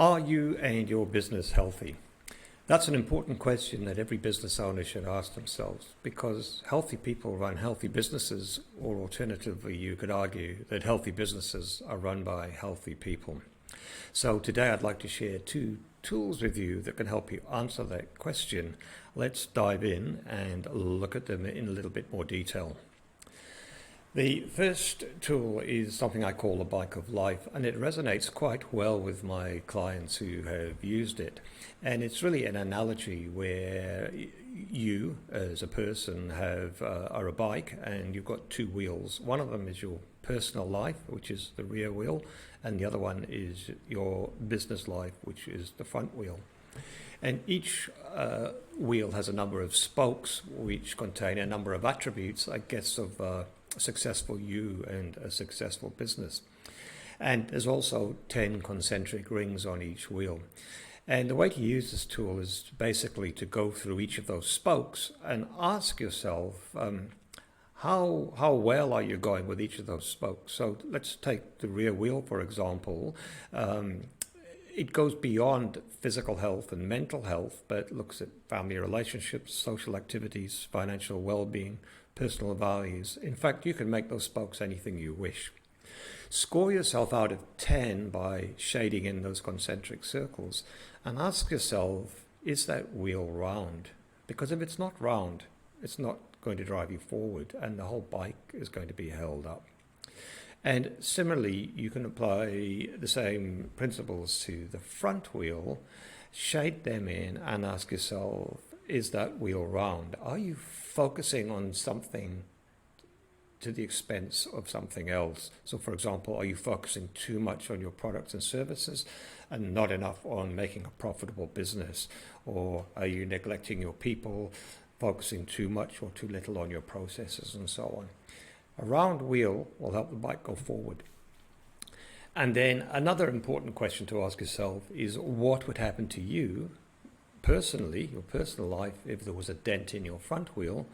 Are you and your business healthy? That's an important question that every business owner should ask themselves, because healthy people run healthy businesses, or alternatively, you could argue that healthy businesses are run by healthy people. So today I'd like to share two tools with you that can help you answer that question. Let's dive in and look at them in a little bit more detail. The first tool is something I call the Bike of Life, and it resonates quite well with my clients who have used it. And it's really an analogy where you, as a person, are a bike and you've got two wheels. One of them is your personal life, which is the rear wheel, and the other one is your business life, which is the front wheel. And each wheel has a number of spokes which contain a number of attributes, I guess, of a successful you and a successful business. And there's also 10 concentric rings on each wheel. And the way to use this tool is basically to go through each of those spokes and ask yourself, how well are you going with each of those spokes? So let's take the rear wheel, for example. It goes beyond physical health and mental health, but looks at family relationships, social activities, financial well-being, personal values. In fact, you can make those spokes anything you wish. Score yourself out of 10 by shading in those concentric circles and ask yourself, is that wheel round? Because if it's not round, it's not going to drive you forward and the whole bike is going to be held up. And similarly, you can apply the same principles to the front wheel, shade them in and ask yourself, is that wheel round? Are you focusing on something to the expense of something else? So for example, are you focusing too much on your products and services and not enough on making a profitable business? Or are you neglecting your people, focusing too much or too little on your processes and so on? A round wheel will help the bike go forward. And then another important question to ask yourself is, what would happen to you personally, your personal life, if there was a dent in your front wheel?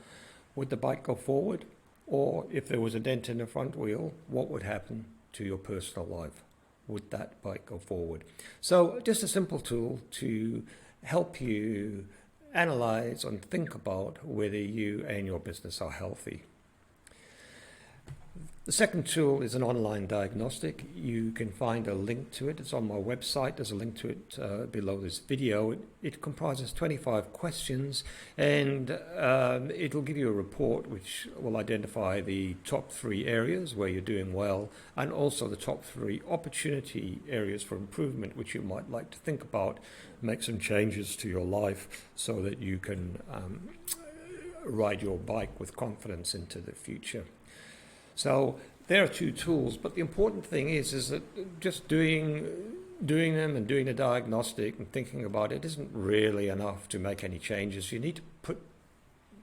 Would the bike go forward? Or if there was a dent in the front wheel, what would happen to your personal life? Would that bike go forward? So just a simple tool to help you analyze and think about whether you and your business are healthy. The second tool is an online diagnostic. You can find a link to it. It's on my website. There's a link to it below this video. It comprises 25 questions, and it'll give you a report which will identify the top 3 areas where you're doing well, and also the top 3 opportunity areas for improvement which you might like to think about, make some changes to your life so that you can ride your bike with confidence into the future. So there are 2 tools, but the important thing is that just doing them and doing the diagnostic and thinking about it isn't really enough to make any changes. You need to put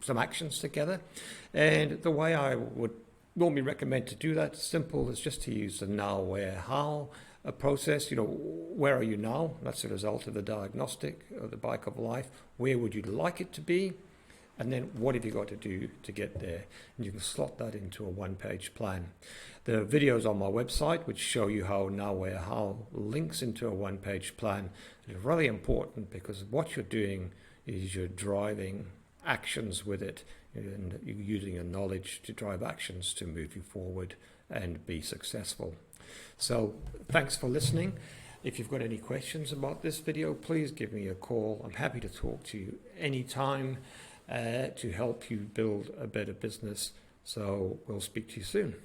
some actions together. And the way I would normally recommend to do that, simple, is just to use the now, where, how process. Where are you now? That's a result of the diagnostic of the Bike of Life. Where would you like it to be? And then what have you got to do to get there? And you can slot that into a one-page plan. There are videos on my website which show you how now, where, how links into a one-page plan. It's really important because what you're doing is you're driving actions with it, and you're using your knowledge to drive actions to move you forward and be successful. So thanks for listening. If you've got any questions about this video, please give me a call. I'm happy to talk to you anytime to help you build a better business. So we'll speak to you soon.